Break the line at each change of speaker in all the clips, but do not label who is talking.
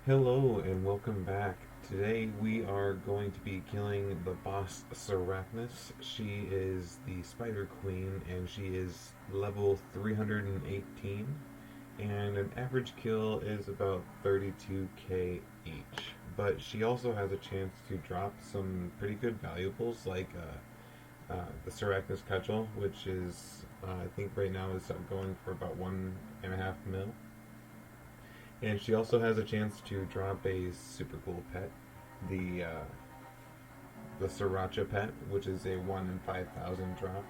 Hello and welcome back. Today we are going to be killing the boss Sarachnis. She is the Spider Queen and she is level 318 and an average kill is about 32k each. But she also has a chance to drop some pretty good valuables like the Sarachnis Cudgel, which is I think right now is going for about 1.5 mil. And she also has a chance to drop a super cool pet, the uh, the Sriracha pet, which is a 1 in 5,000 drop.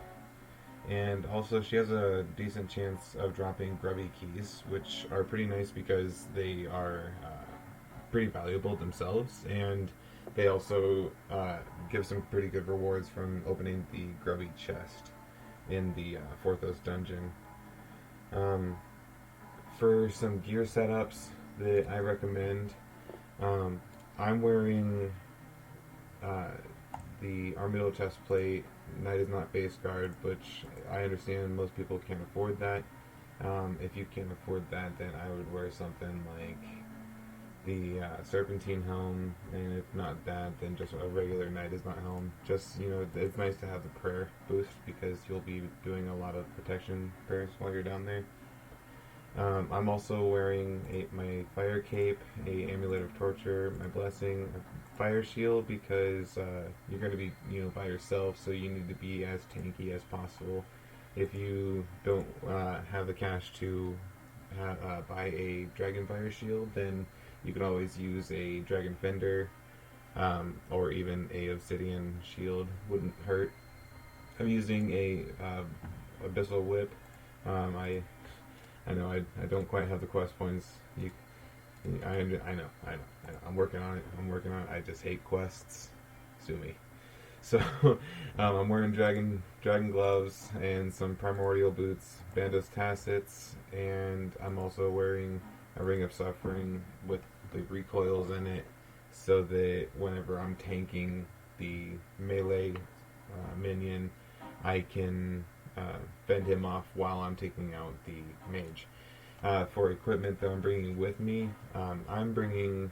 And also she has a decent chance of dropping Grubby Keys, which are pretty nice because they are pretty valuable themselves, and they also give some pretty good rewards from opening the Grubby chest in the Forthos dungeon. Um, for some gear setups that I recommend, um, I'm wearing uh, the Armadillo chest plate. Knight is not base guard, which I understand most people can't afford that. If you can't afford that, then I would wear something like the Serpentine helm, and if not that, then just a regular Knight is not helm. Just, it's nice to have the prayer boost because you'll be doing a lot of protection prayers while you're down there. I'm also wearing my fire cape, a amulet of torture, my blessing, a fire shield because you're going to be by yourself, so you need to be as tanky as possible. If you don't have the cash to buy a dragon fire shield, then you can always use a dragon fender or even a obsidian shield. Wouldn't hurt. I'm using a abyssal whip. I know I don't quite have the quest points. I know. I'm working on it. I just hate quests. Sue me. So I'm wearing dragon gloves and some primordial boots, bandos tacits, and I'm also wearing a ring of suffering with the recoils in it, so that whenever I'm tanking the melee minion, I can fend him off while I'm taking out the mage. For equipment that I'm bringing with me, I'm bringing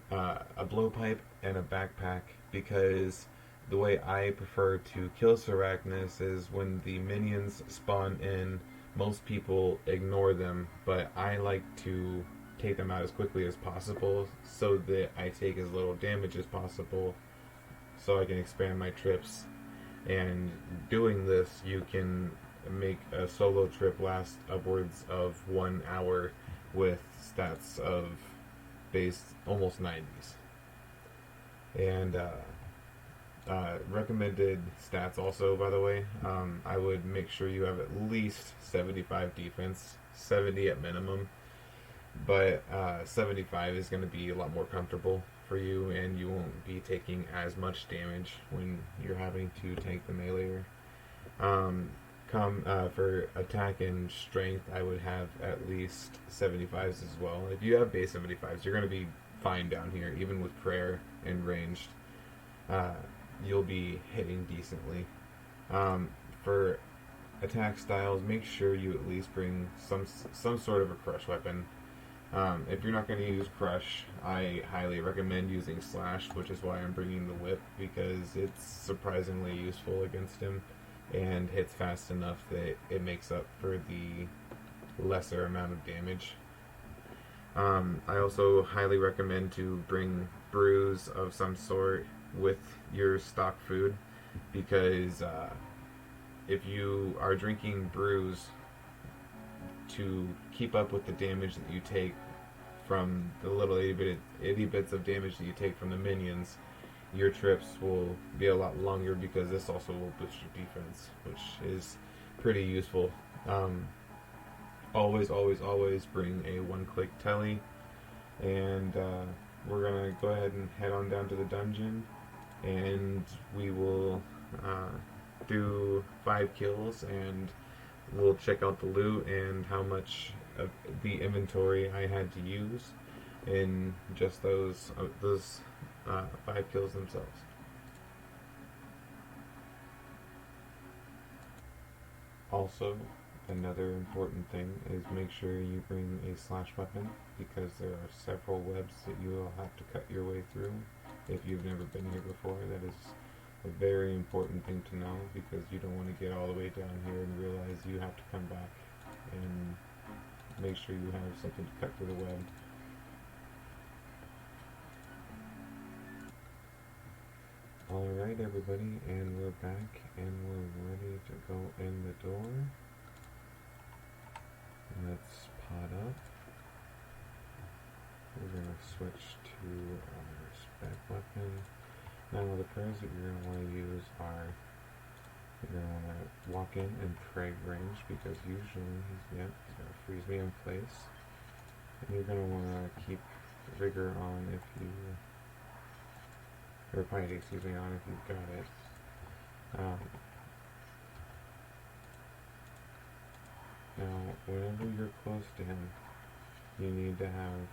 a blowpipe and a backpack because the way I prefer to kill Sarachnis is when the minions spawn in, most people ignore them, but I like to take them out as quickly as possible so that I take as little damage as possible so I can expand my trips. And doing this, you can make a solo trip last upwards of 1 hour with stats of base almost 90s. And recommended stats also, by the way, I would make sure you have at least 75 defense, 70 at minimum, but 75 is going to be a lot more comfortable for you, and you won't be taking as much damage when you're having to tank the meleeer. For attack and strength, I would have at least 75s as well. If you have base 75s, you're going to be fine down here, even with prayer and ranged. You'll be hitting decently. For attack styles, make sure you at least bring some sort of a crush weapon. If you're not going to use Crush, I highly recommend using Slash, which is why I'm bringing the Whip, because it's surprisingly useful against him and hits fast enough that it makes up for the lesser amount of damage. I also highly recommend to bring brews of some sort with your stock food, because if you are drinking brews to keep up with the damage that you take from the little itty bits of damage that you take from the minions, your trips will be a lot longer because this also will boost your defense, which is pretty useful. Always bring a one-click telly, and we're gonna go ahead and head on down to the dungeon, and we will do 5 kills, and we'll check out the loot and how much of the inventory I had to use in just those 5 kills themselves. Also, Another important thing is make sure you bring a slash weapon, because there are several webs that you will have to cut your way through if you've never been here before. That is a very important thing to know, because you don't want to get all the way down here and realize you have to come back and make sure you have something to cut through the web. Alright everybody, and we're back and we're ready to go in the door. Let's pot up. We're going to switch to our spec weapon. Now the prayers that you're going to want to use are, you're going to want to walk in and pray range, because usually he's going to freeze me in place. And you're going to want to keep rigor on if you, or piety, excuse me, on if you've got it. Now, whenever you're close to him, you need to have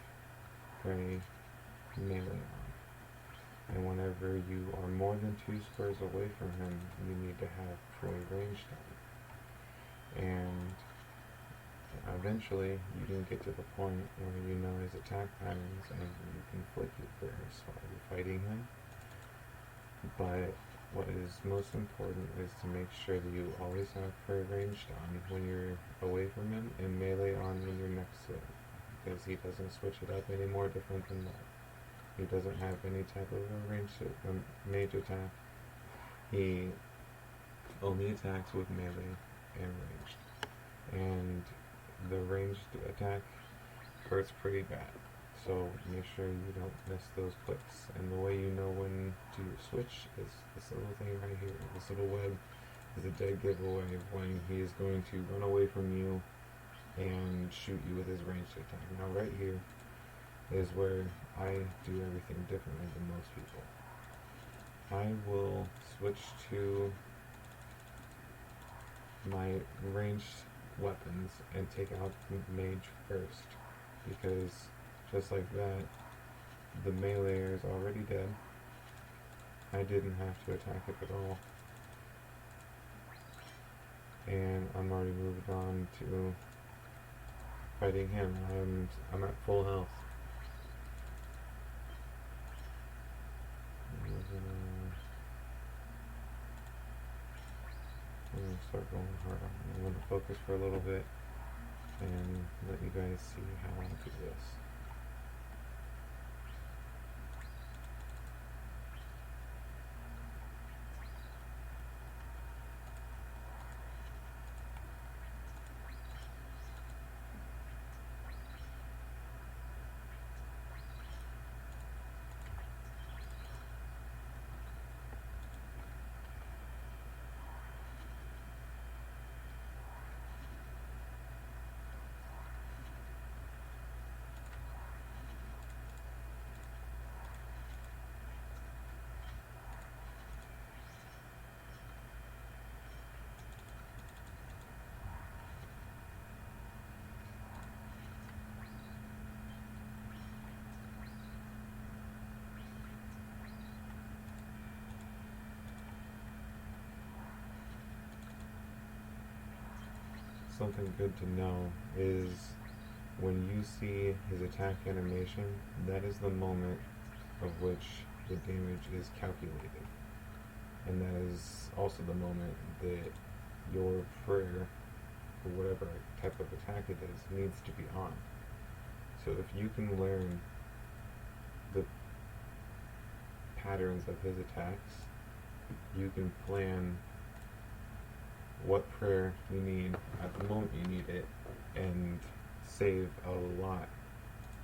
pray melee on. And whenever you are more than 2 squares away from him, you need to have pray ranged on. And eventually, you can get to the point where you know his attack patterns and you can flick your prayers while you're fighting him. But what is most important is to make sure that you always have prayer ranged on when you're away from him, and melee on when you're next to him, because he doesn't switch it up any more different than that. He doesn't have any type of a ranged mage attack. He only attacks with melee and ranged. And the ranged attack hurts pretty bad. So make sure you don't miss those clicks. And the way you know when to switch is this little thing right here. This little web is a dead giveaway of when he is going to run away from you and shoot you with his ranged attack. Now right here is where I do everything differently than most people. I will switch to my ranged weapons and take out mage first, because just like that, the melee is already dead. I didn't have to attack it at all. And I'm already moved on to fighting him. I'm at full health. I'm gonna start going hard on him. I'm gonna focus for a little bit and let you guys see how I do this. Something good to know is when you see his attack animation, that is the moment of which the damage is calculated. And that is also the moment that your prayer, for whatever type of attack it is, needs to be on. So if you can learn the patterns of his attacks, you can plan what prayer you need at the moment you need it, and save a lot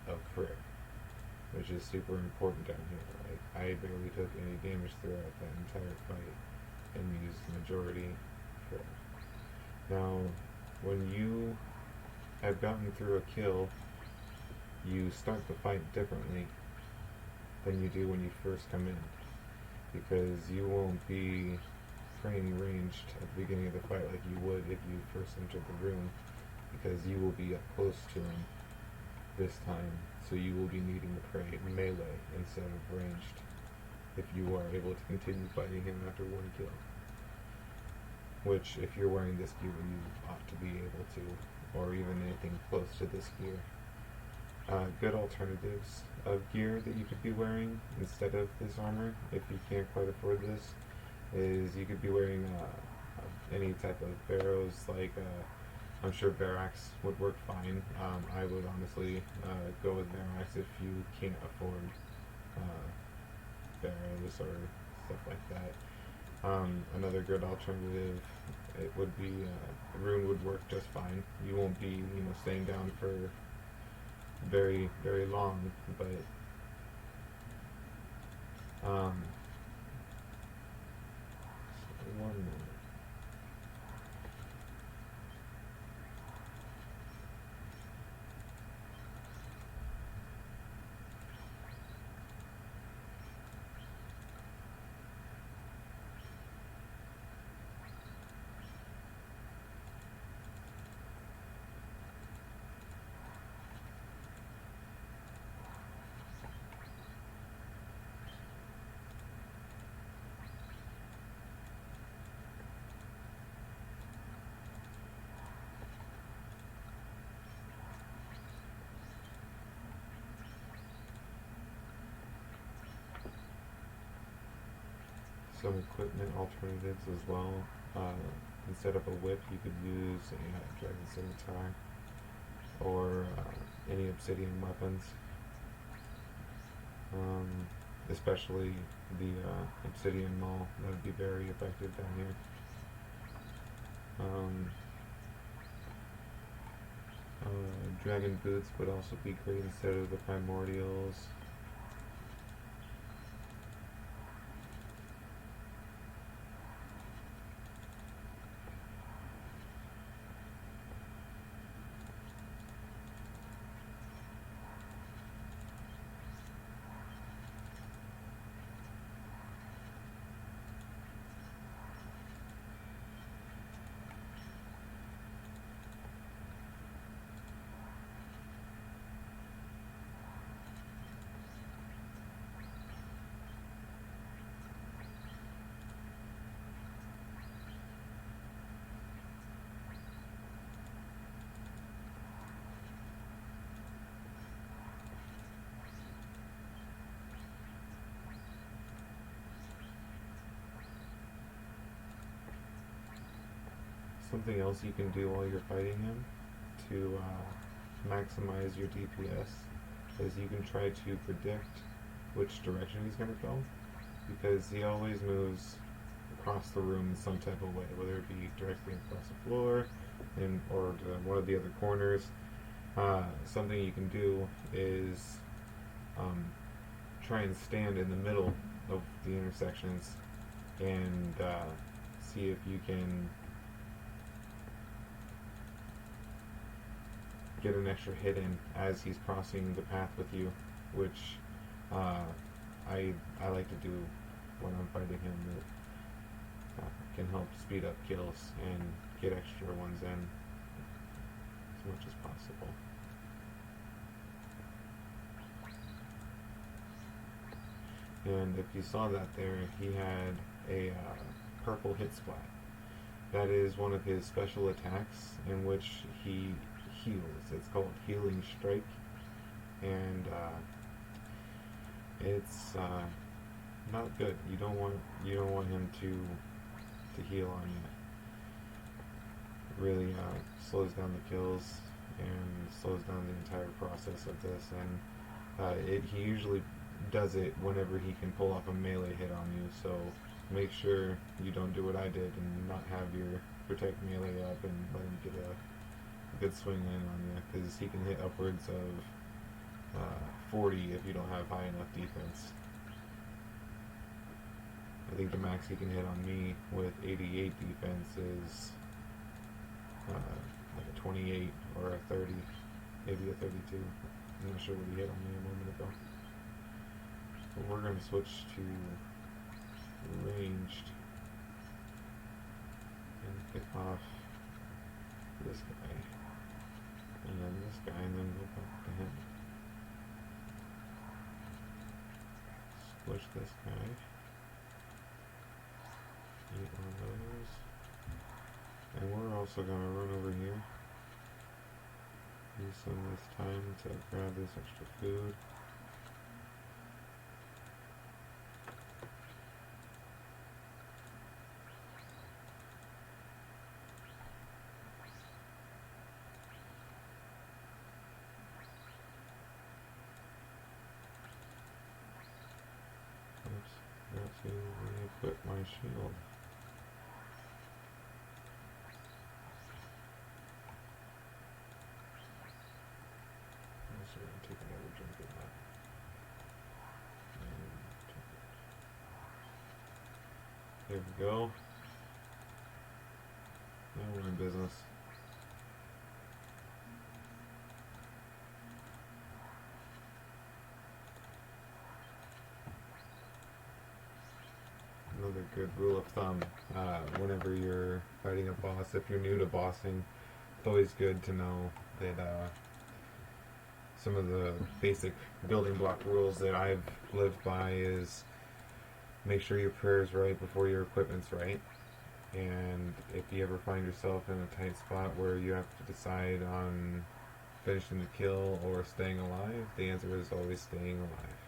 of prayer, which is super important down here. Like, I barely took any damage throughout that entire fight and used majority prayer. Now, when you have gotten through a kill, you start the fight differently than you do when you first come in, because you won't be praying ranged at the beginning of the fight like you would if you first entered the room, because you will be up close to him this time, so you will be needing to pray melee instead of ranged if you are able to continue fighting him after one kill. which if you're wearing this gear, you ought to be able to, or even anything close to this gear. Good alternatives of gear that you could be wearing instead of this armor, if you can't quite afford this, is you could be wearing any type of barrows, like I'm sure barracks would work fine. I would honestly go with barracks if you can't afford barrows or stuff like that. Another good alternative, it would be rune would work just fine. You won't be staying down for very very long, but um, one minute. Some equipment alternatives as well. Instead of a whip, you could use a dragon scimitar or any obsidian weapons. Especially the obsidian maul, that would be very effective down here. Dragon boots would also be great instead of the primordials. Something else you can do while you're fighting him to maximize your DPS is you can try to predict which direction he's going to go, because he always moves across the room in some type of way, whether it be directly across the floor or to one of the other corners. Something you can do is try and stand in the middle of the intersections and see if you can get an extra hit in as he's crossing the path with you, which I like to do when I'm fighting him. It can help speed up kills and get extra ones in as much as possible. And if you saw that there, he had a purple hit splat. That is one of his special attacks in which he heals. It's called Healing Strike, and it's not good. You don't want him to heal on you. It really slows down the kills and slows down the entire process of this. And he usually does it whenever he can pull off a melee hit on you. So make sure you don't do what I did and not have your protect melee up and let him get a good swing in on you, because he can hit upwards of 40 if you don't have high enough defense. I think the max he can hit on me with 88 defense is like a 28 or a 30, maybe a 32. I'm not sure what he hit on me a moment ago. So we're going to switch to ranged and pick off this guy, and then this guy, and then go back to him. Squish this guy. Eat one of those. And we're also going to run over here. Use some of this time to grab this extra food. Oops, got to re-equip my shield. So we're going to take another drink of that. There we go. Now we're in business. Another good rule of thumb, whenever you're fighting a boss, if you're new to bossing, it's always good to know that some of the basic building block rules that I've lived by is make sure your prayer's right before your equipment's right. And if you ever find yourself in a tight spot where you have to decide on finishing the kill or staying alive, the answer is always staying alive.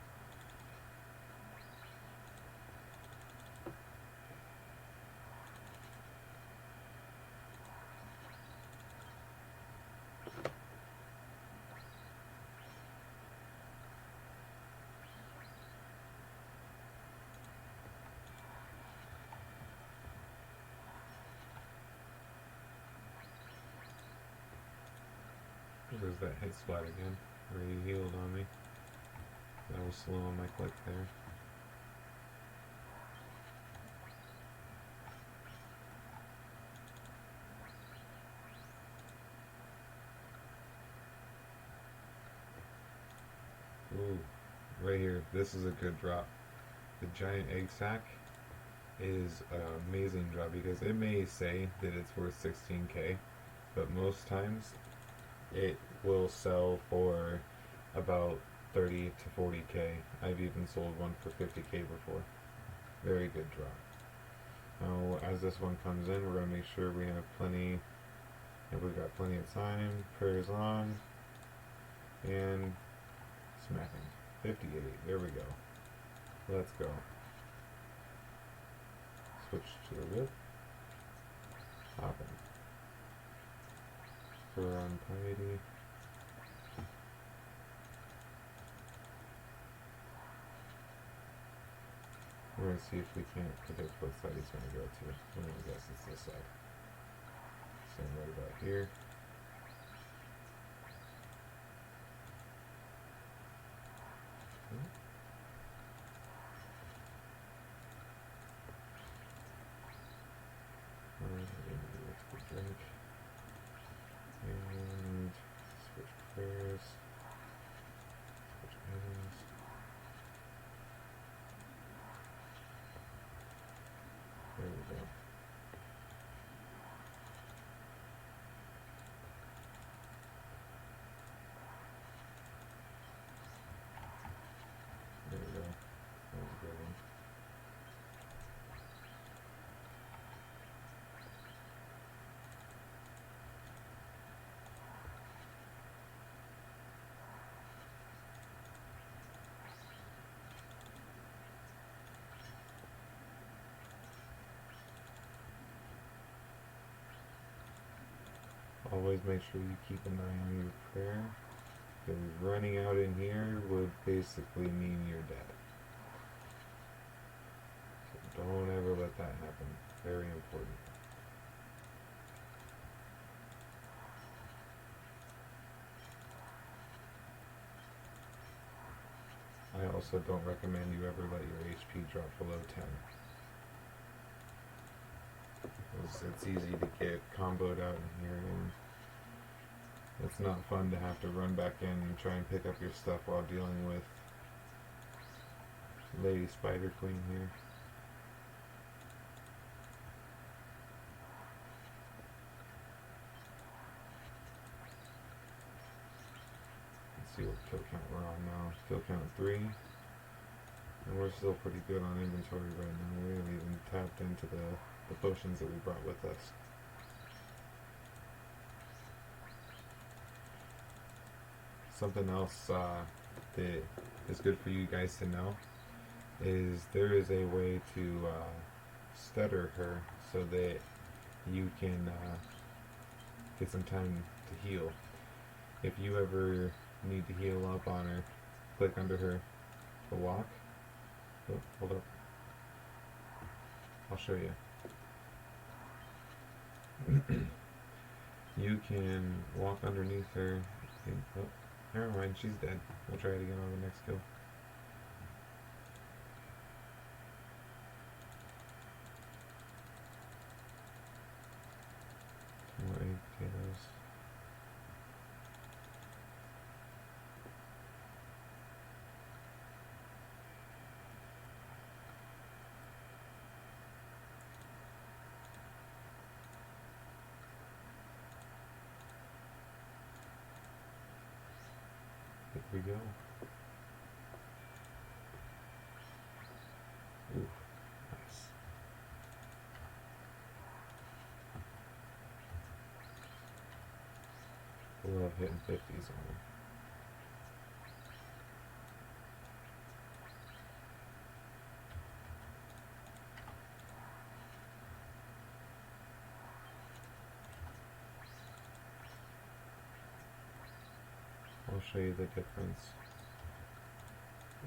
There's that hit spot again, where he healed on me. That was slow on my click there. Ooh, right here, this is a good drop. The giant egg sack is an amazing drop because it may say that it's worth 16k, but most times it will sell for about 30 to 40k. I've even sold one for 50k before. Very good drop. Now, as this one comes in, we're going to make sure we have plenty, if we've got plenty of time, prayers on, and smacking. 58, there we go. Let's go. Switch to the whip. Hopping. For on piety. We're going to see if we can't predict what side he's going to go to. I'm going to guess it's this side. So I'm right about here. Drink. And switch prayers. Switch items. There we go. There we go. That was a good one. Always make sure you keep an eye on your prayer, because running out in here would basically mean you're dead. So don't ever let that happen. Very important. I also don't recommend you ever let your HP drop below 10. It's easy to get comboed out in here, and it's not fun to have to run back in and try and pick up your stuff while dealing with Lady Spider Queen here. Let's see what kill count we're on now. Kill count 3. And we're still pretty good on inventory right now. We haven't even tapped into the potions that we brought with us. something else that is good for you guys to know is there is a way to stutter her so that you can get some time to heal. If you ever need to heal up on her, click under her to walk. Oh, hold up. I'll show you. You can walk underneath her. And, oh, never mind, she's dead. We'll try it again on the next kill. More egg potatoes. Here we go. Ooh, nice. I love hitting 50s on them. I'll show you the difference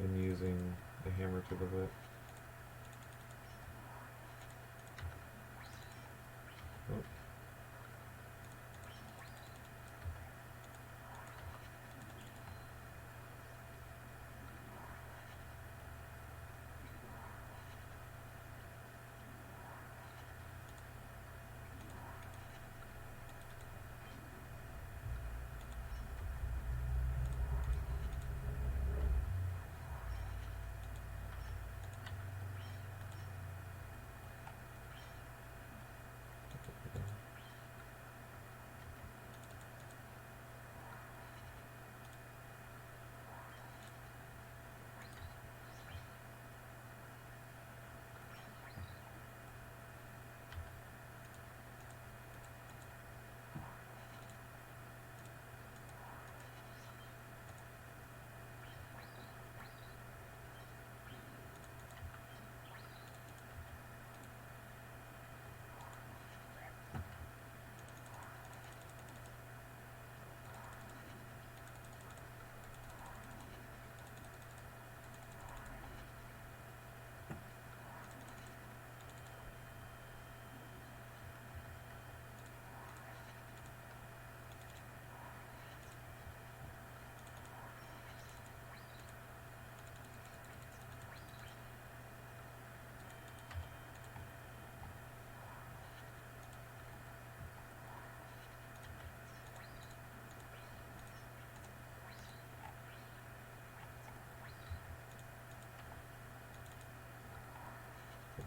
in using the hammer to the whip. Oh.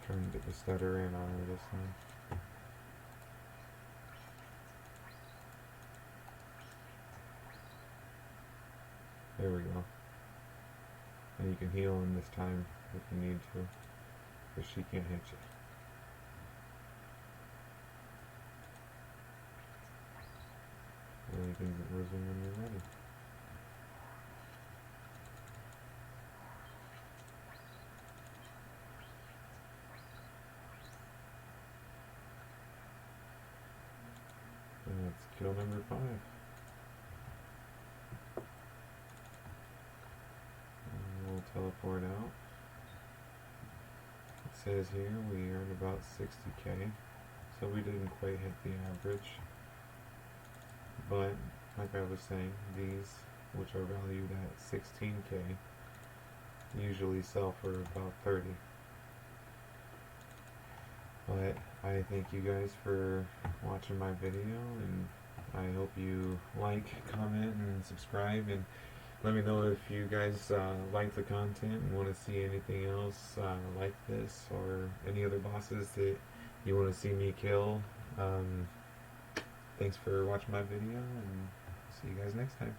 Trying to get the stutter in on her this time. There we go. And you can heal in this time if you need to, because she can't hit you. And you can resume when you're ready. And that's kill number 5. And we'll teleport out. It says here we earned about 60k, so we didn't quite hit the average. But, like I was saying, these, which are valued at 16k, usually sell for about 30. But I thank you guys for watching my video, and I hope you like, comment, and subscribe, and let me know if you guys like the content and want to see anything else like this, or any other bosses that you want to see me kill. Thanks for watching my video, and see you guys next time.